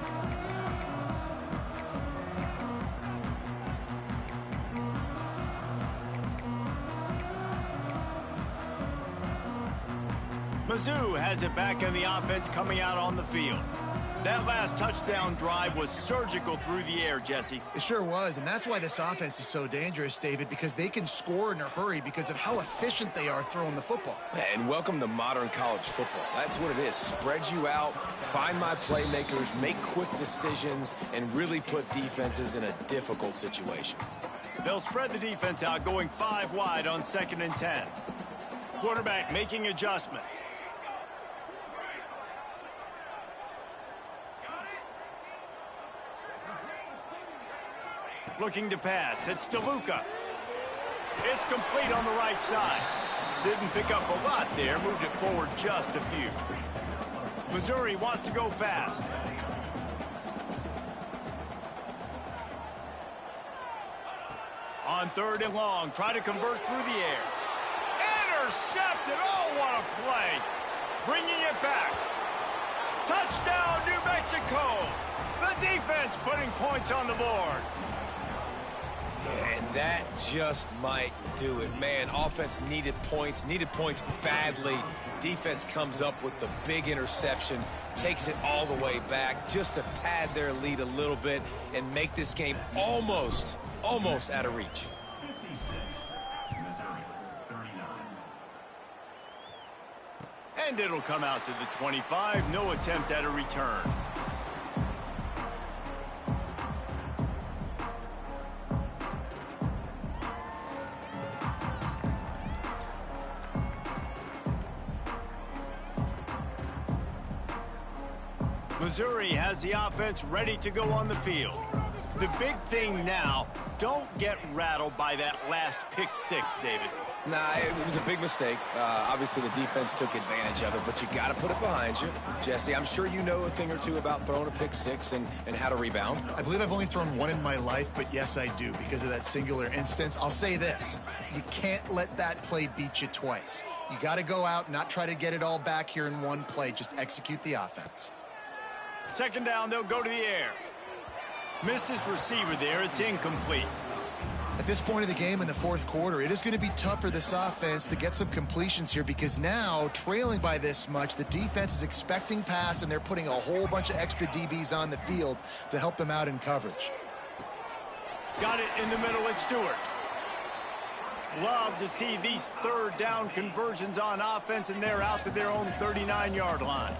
Mizzou has it back in the offense coming out on the field. That last touchdown drive was surgical through the air, Jesse. It sure was, and that's why this offense is so dangerous, David, because they can score in a hurry because of how efficient they are throwing the football. And welcome to modern college football. That's what it is. Spread you out, find my playmakers, make quick decisions, and really put defenses in a difficult situation. They'll spread the defense out, going 5 wide on 2nd and 10. Quarterback making adjustments. Looking to pass. It's DeLuca. It's complete on the right side. Didn't pick up a lot there. Moved it forward just a few. Missouri wants to go fast. On 3rd and long. Try to convert through the air. Intercepted. Oh, what a play. Bringing it back. Touchdown, New Mexico. The defense putting points on the board. And that just might do it. Man, offense needed points badly. Defense comes up with the big interception, takes it all the way back just to pad their lead a little bit and make this game almost out of reach. And it'll come out to the 25. No attempt at a return. Missouri has the offense ready to go on the field. The big thing now, don't get rattled by that last pick 6, David. Nah, it was a big mistake. Obviously, the defense took advantage of it, but you got to put it behind you. Jesse, I'm sure you know a thing or two about throwing a pick six and how to rebound. I believe I've only thrown one in my life, but yes, I do, because of that singular instance. I'll say this. You can't let that play beat you twice. You got to go out, not try to get it all back here in one play. Just execute the offense. Second down, they'll go to the air. Missed his receiver there. It's incomplete. At this point of the game in the fourth quarter, it is going to be tough for this offense to get some completions here because now, trailing by this much, the defense is expecting pass, and they're putting a whole bunch of extra DBs on the field to help them out in coverage. Got it in the middle. It's Stewart. Love to see these third down conversions on offense, and they're out to their own 39-yard line.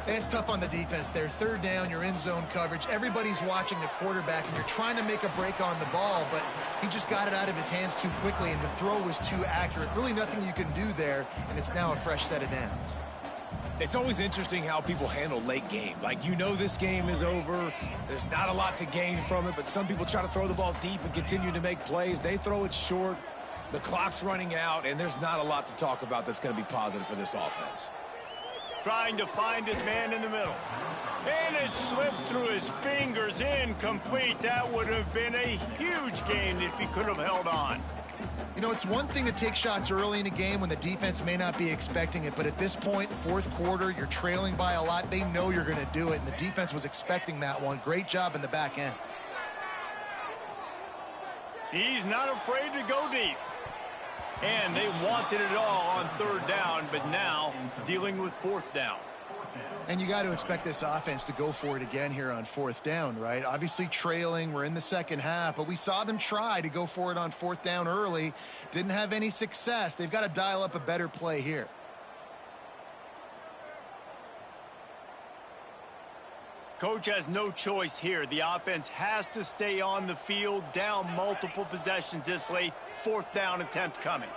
It's tough on the defense there. Third down, you're in zone coverage. Everybody's watching the quarterback, and you're trying to make a break on the ball, but he just got it out of his hands too quickly, and the throw was too accurate. Really nothing you can do there, and it's now a fresh set of downs. It's always interesting how people handle late game. Like, you know this game is over. There's not a lot to gain from it, but some people try to throw the ball deep and continue to make plays. They throw it short. The clock's running out, and there's not a lot to talk about that's going to be positive for this offense. Trying to find his man in the middle. And it slips through his fingers. Incomplete. That would have been a huge gain if he could have held on. You know, it's one thing to take shots early in a game when the defense may not be expecting it, but at this point, fourth quarter, you're trailing by a lot. They know you're going to do it, and the defense was expecting that one. Great job in the back end. He's not afraid to go deep. And they wanted it all on third down, but now dealing with fourth down. And you got to expect this offense to go for it again here on fourth down, right? Obviously trailing, we're in the second half, but we saw them try to go for it on fourth down early. Didn't have any success. They've got to dial up a better play here. Coach has no choice here. The offense has to stay on the field, down multiple possessions this late. Fourth down attempt coming.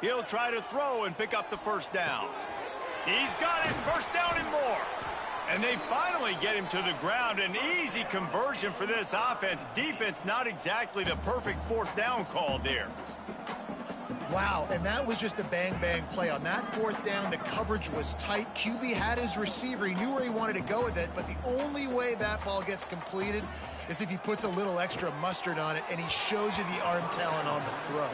He'll try to throw and pick up the first down. He's got it. First down and more. And they finally get him to the ground. An easy conversion for this offense. Defense not exactly the perfect fourth down call there. Wow, and that was just a bang-bang play. On that fourth down, the coverage was tight. QB had his receiver. He knew where he wanted to go with it, but the only way that ball gets completed is if he puts a little extra mustard on it, and he shows you the arm talent on the throw.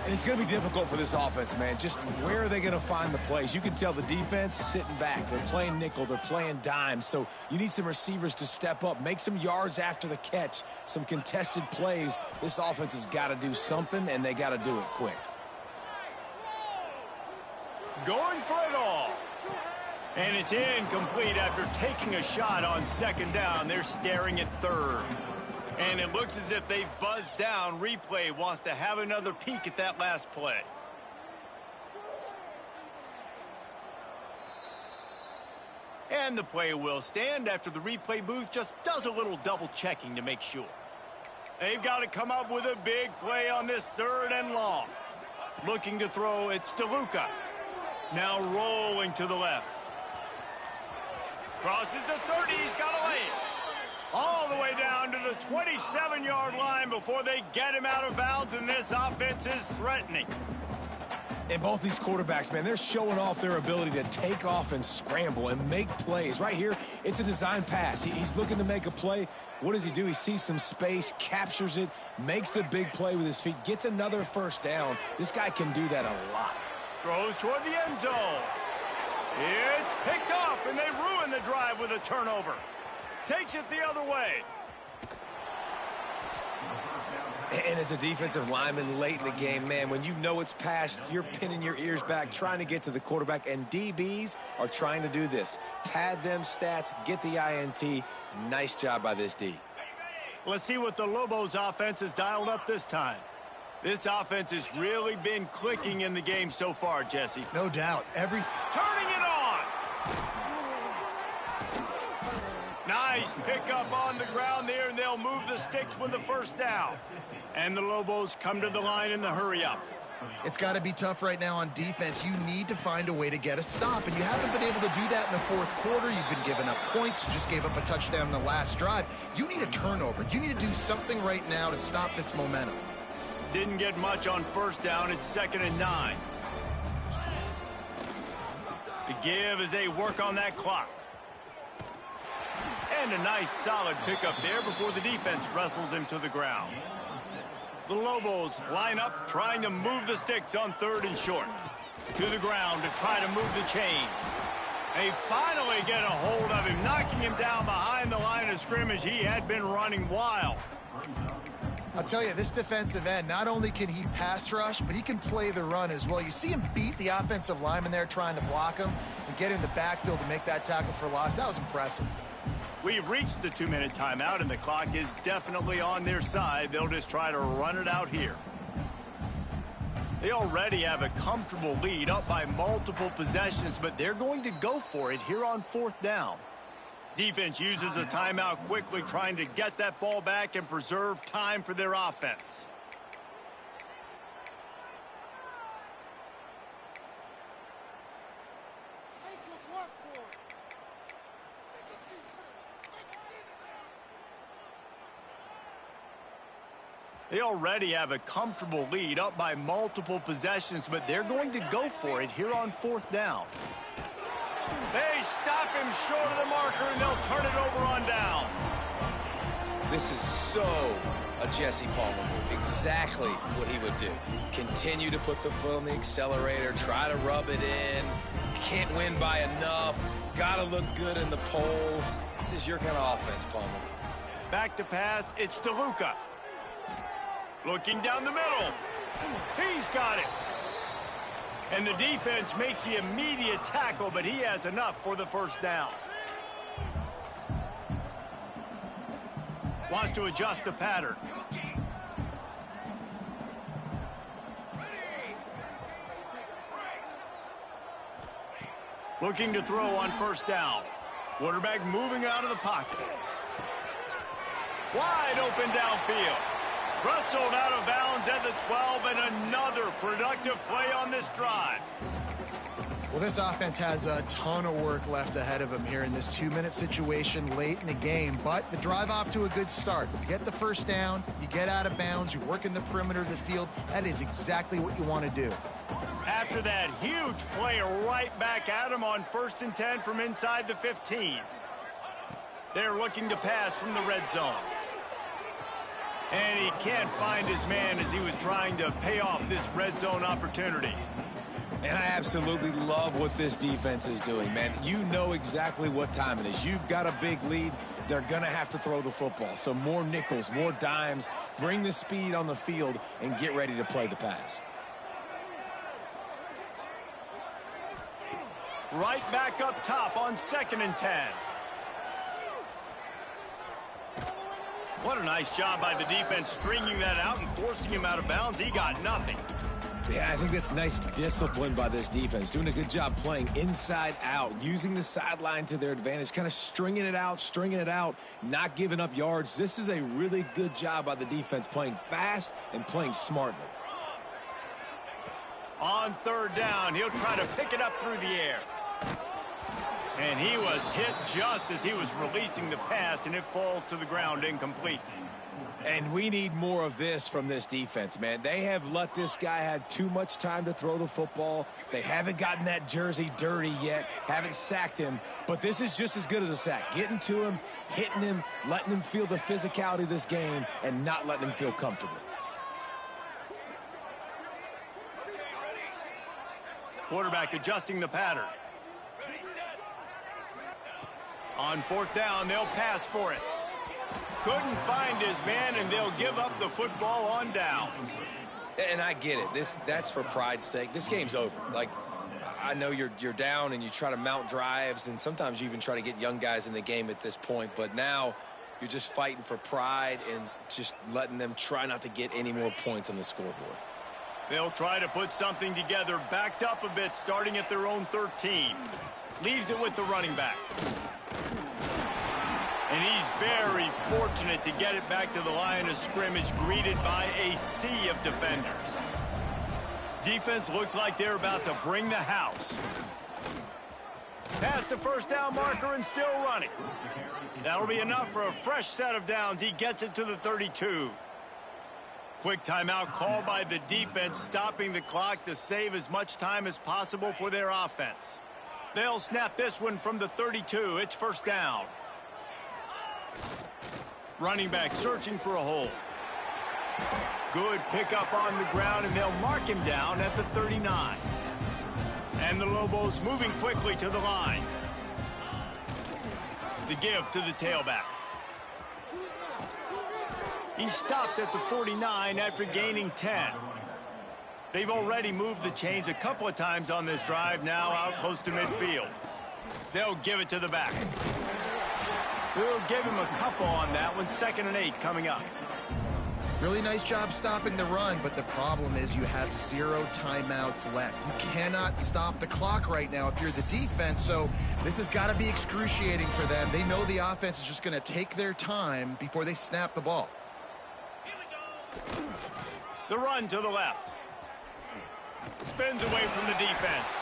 And it's going to be difficult for this offense, man. Just where are they going to find the plays? You can tell the defense sitting back. They're playing nickel. They're playing dime. So you need some receivers to step up, make some yards after the catch, some contested plays. This offense has got to do something, and they got to do it quick. Going for it all. And it's incomplete after taking a shot on second down. They're staring at third. And it looks as if they've buzzed down. Replay wants to have another peek at that last play. And the play will stand after the replay booth just does a little double checking to make sure. They've got to come up with a big play on this third and long. Looking to throw, it's DeLuca. Now rolling to the left. Crosses the 30, he's got a lane. All the way down to the 27-yard line before they get him out of bounds, and this offense is threatening. And both these quarterbacks, man, they're showing off their ability to take off and scramble and make plays. Right here, it's a design pass. He's looking to make a play. What does he do? He sees some space, captures it, makes the big play with his feet, gets another first down. This guy can do that a lot. Throws toward the end zone. It's picked off, and they ruin the drive with a turnover. Takes it the other way. And as a defensive lineman late in the game, man, when you know it's past, you're pinning your ears back, trying to get to the quarterback, and DBs are trying to do this. Pad them stats, get the INT. Nice job by this D. Let's see what the Lobos offense has dialed up this time. This offense has really been clicking in the game so far, Jesse. No doubt. Turning it on! Nice pickup on the ground there, and they'll move the sticks with the first down. And the Lobos come to the line in the hurry-up. It's got to be tough right now on defense. You need to find a way to get a stop, and you haven't been able to do that in the fourth quarter. You've been giving up points. You just gave up a touchdown in the last drive. You need a turnover. You need to do something right now to stop this momentum. Didn't get much on first down. It's 2nd and 9. The give as they work on that clock. And a nice solid pickup there before the defense wrestles him to the ground. The Lobos line up, trying to move the sticks on 3rd and short. To the ground to try to move the chains. They finally get a hold of him, knocking him down behind the line of scrimmage. He had been running wild. I'll tell you, this defensive end, not only can he pass rush, but he can play the run as well. You see him beat the offensive lineman there trying to block him and get in the backfield to make that tackle for loss. That was impressive. We've reached the 2-minute timeout, and the clock is definitely on their side. They'll just try to run it out here. They already have a comfortable lead, up by multiple possessions, but they're going to go for it here on 4th down. Defense uses a timeout quickly, trying to get that ball back and preserve time for their offense. They already have a comfortable lead, up by multiple possessions, but they're going to go for it here on 4th down. They stop him short of the marker, and they'll turn it over on downs. This is so a Jesse Palmer move. Exactly what he would do. Continue to put the foot on the accelerator, try to rub it in. Can't win by enough. Got to look good in the polls. This is your kind of offense, Palmer. Back to pass, it's DeLuca. Looking down the middle. He's got it. And the defense makes the immediate tackle, but he has enough for the first down. Wants to adjust the pattern. Looking to throw on first down. Quarterback moving out of the pocket. Wide open downfield. Wrestled out of bounds at the 12, and another productive play on this drive. Well, this offense has a ton of work left ahead of them here in this 2-minute situation late in the game, but the drive off to a good start. You get the first down, you get out of bounds, you work in the perimeter of the field. That is exactly what you want to do. After that huge play right back at him on 1st and 10 from inside the 15. They're looking to pass from the red zone. And he can't find his man as he was trying to pay off this red zone opportunity. And I absolutely love what this defense is doing, man. You know exactly what time it is. You've got a big lead. They're going to have to throw the football. So more nickels, more dimes, bring the speed on the field, and get ready to play the pass. Right back up top on 2nd and 10. What a nice job by the defense stringing that out and forcing him out of bounds. He got nothing. Yeah, I think that's nice discipline by this defense. Doing a good job playing inside out, using the sideline to their advantage, kind of stringing it out, not giving up yards. This is a really good job by the defense, playing fast and playing smartly. On 3rd down, he'll try to pick it up through the air. And he was hit just as he was releasing the pass, and it falls to the ground incomplete. And we need more of this from this defense, man. They have let this guy have too much time to throw the football. They haven't gotten that jersey dirty yet, haven't sacked him. But this is just as good as a sack. Getting to him, hitting him, letting him feel the physicality of this game, and not letting him feel comfortable. Quarterback adjusting the pattern. On 4th down, they'll pass for it. Couldn't find his man, and they'll give up the football on downs. And I get it. That's for pride's sake. This game's over. Like, I know you're down and you try to mount drives, and sometimes you even try to get young guys in the game at this point. But now you're just fighting for pride and just letting them try not to get any more points on the scoreboard. They'll try to put something together, backed up a bit, starting at their own 13. Leaves it with the running back. And he's very fortunate to get it back to the line of scrimmage, greeted by a sea of defenders. Defense looks like they're about to bring the house. Past the first down marker and still running. That'll be enough for a fresh set of downs. He gets it to the 32. Quick timeout called by the defense, stopping the clock to save as much time as possible for their offense. They'll snap this one from the 32. It's first down. Running back searching for a hole. Good pickup on the ground, and they'll mark him down at the 39. And the Lobos moving quickly to the line. The give to the tailback. He stopped at the 49 after gaining 10. They've already moved the chains a couple of times on this drive, now out close to midfield. They'll give it to the back. We'll give him a couple on that one. 2nd and 8 coming up. Really nice job stopping the run, but the problem is you have 0 timeouts left. You cannot stop the clock right now if you're the defense, so this has got to be excruciating for them. They know the offense is just going to take their time before they snap the ball. The run to the left. Spins away from the defense.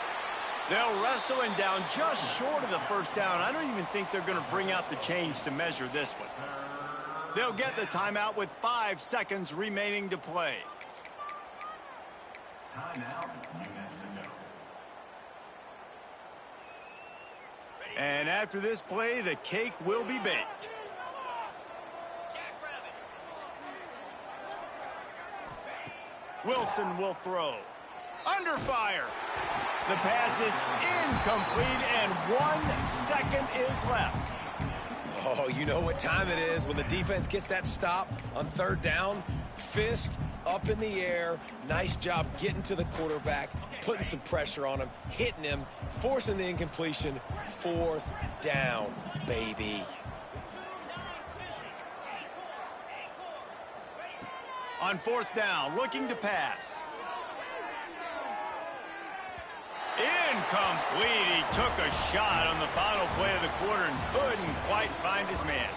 They'll wrestle him down just short of the first down. I don't even think they're going to bring out the chains to measure this one. They'll get the timeout with 5 seconds remaining to play. Timeout, New Mexico. And after this play, the cake will be baked. Wilson will throw. Under fire. The pass is incomplete, and 1 second is left. Oh, you know what time it is when the defense gets that stop on 3rd down. Fist up in the air. Nice job getting to the quarterback, putting some pressure on him, hitting him, forcing the incompletion. 4th down, baby. On 4th down, looking to pass. Incomplete. He took a shot on the final play of the quarter and couldn't quite find his man.